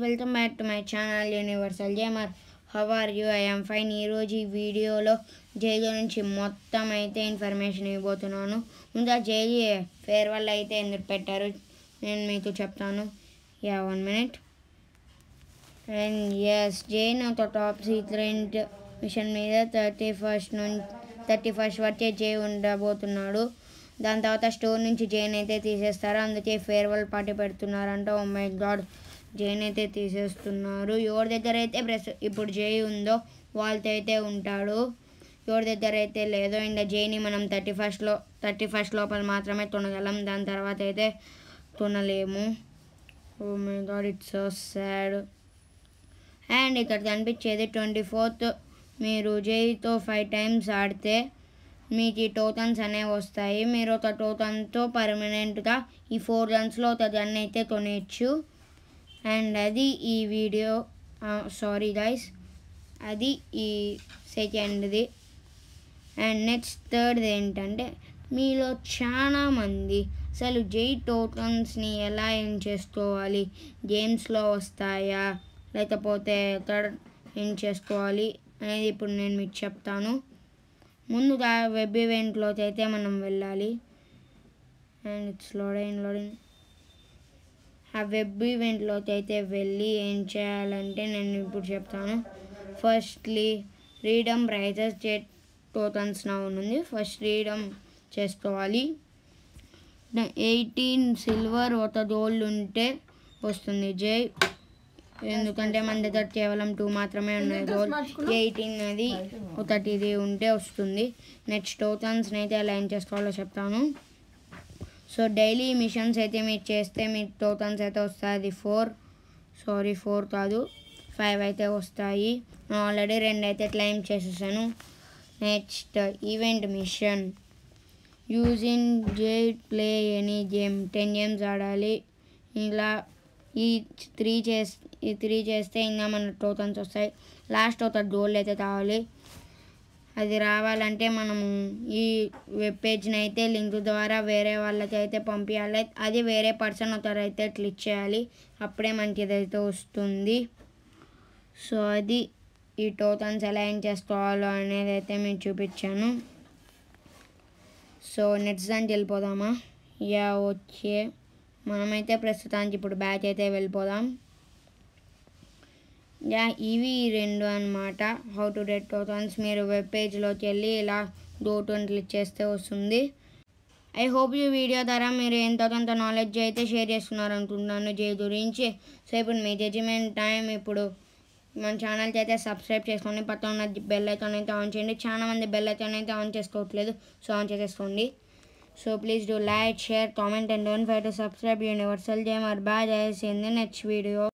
welcome back to my channel Universal Gamer. How are you? I am fine. ఈ రోజు ఈ వీడియోలో jail నుంచి మొత్తం అయితే ఇన్ఫర్మేషన్ ఇవ్వబోతున్నాను. ముందుగా జైలు ఫేర్వెల్ అయితే ఎందుకు పెట్టారు నేను మీకు చెప్తాను. 1 minute. And yes, జైన్ ఒక టాప్ సీక్రెట్ మిషన్ మీద 31st వరకే జై ఉండబోతున్నాడు. దాని తర్వాత స్టోర్ నుంచి జైన్ అయితే తీసేస్తారు. అందుకే ఫేర్వెల్ పార్టీ పెడుతున్నారంట. ఓ మై గాడ్, జైన్ అయితే తీసేస్తున్నారు. ఎవరి దగ్గర అయితే ఇప్పుడు జై ఉందో వాళ్ళతో అయితే ఉంటాడు. ఎవరి దగ్గర అయితే లేదో ఇంకా జైని మనం 31st లోపల మాత్రమే తొనగలం. దాని తర్వాత అయితే తొనలేము. Oh my god, it's so sad. And ఇక్కడ కనిపించేది 24th మీరు జైతో 5 times ఆడితే మీకు ఈ టోకన్స్ అనేవి వస్తాయి. మీరు ఒక టోకన్తో పర్మనెంట్గా ఈ 4 runsలో ఒక గన్ అయితే కొనేయచ్చు. అండ్ అది ఈ వీడియో సారీ గైస్, అది ఈ సెకండ్ది. అండ్ నెక్స్ట్ థర్డ్ది ఏంటంటే మీలో చాలామంది అసలు జై టోకన్స్ని ఎలా ఏం చేసుకోవాలి, గేమ్స్లో వస్తాయా లేకపోతే ఎక్కడ ఏం చేసుకోవాలి అనేది ఇప్పుడు నేను మీకు చెప్తాను. ముందుగా వెబ్ ఈవెంట్లోకి అయితే మనం వెళ్ళాలి. And it's loading. ఆ వెబ్ ఈవెంట్లోకి అయితే వెళ్ళి ఏం చేయాలంటే నేను ఇప్పుడు చెప్తాను. Firstly redeem raises jet tokens నా ఉంది. ఫస్ట్ రీడమ్ చేసుకోవాలి. 18 సిల్వర్ ఒక గోల్డ్ ఉంటే వస్తుంది జై, ఎందుకంటే మన దగ్గర కేవలం 2 మాత్రమే ఉన్నాయి గోల్డ్. 18 అది ఒకటిది ఉంటే వస్తుంది. నెక్స్ట్ టోకన్స్ని అయితే ఎలా ఏం చేసుకోవాలో చెప్తాను. సో డైలీ మిషన్స్ అయితే మీరు చేస్తే మీకు టోకన్స్ అయితే వస్తాయి. అది 4 కాదు 5 అయితే వస్తాయి. ఆల్రెడీ 2 అయితే క్లెయిమ్ చేసేసాను. నెక్స్ట్ ఈవెంట్ మిషన్ యూజింగ్ జై ప్లే ఎనీ గేమ్ 10 games ఆడాలి. ఇలా ఈ 3 చేస్తే ఇంకా మన టోకన్స్ వస్తాయి. లాస్ట్ ఒక గోల్డ్ అయితే కావాలి. అది రావాలంటే మనము ఈ వెబ్ పేజ్ని అయితే లింక్ ద్వారా వేరే వాళ్ళకి అయితే పంపించాలి. అది వేరే పర్సన్ ఒకరైతే క్లిక్ చేయాలి, అప్పుడే మనకి ఇదైతే వస్తుంది. సో అది ఈ టోకన్స్ ఎలా ఏం చేసుకోవాలో అనేది అయితే మీకు చూపించాను. సో నెక్స్ట్ దానికి వెళ్ళిపోదామా? ఓకే, మనమైతే ప్రస్తుతానికి ఇప్పుడు బ్యాక్ అయితే వెళ్ళిపోదాం. ఇవి 2 అన్నమాట. How to get tokens. మీరు వెబ్ పేజ్లోకి వెళ్ళి ఇలా గో టు క్లిక్ చేస్తే వస్తుంది. ఐ హోప్ ఈ వీడియో ద్వారా మీరు ఎంతో కొంత నాలెడ్జ్ అయితే షేర్ చేస్తున్నారు అనుకుంటున్నాను జై గురించి. సో ఇప్పుడు మీ జడ్జిమెంట్ టైం. ఇప్పుడు మన ఛానల్కి అయితే సబ్స్క్రైబ్ చేసుకోండి. పక్కన ఉన్న బెల్ ఐకాన్ అయితే ఆన్ చేయండి. చాలా మంది బెల్ ఐకాన్ అయితే ఆన్ చేసుకోవట్లేదు, సో ఆన్ చేసేసుకోండి. So please do like, share, comment and don't forget to subscribe Universal Gamer. Bye guys, in the next video.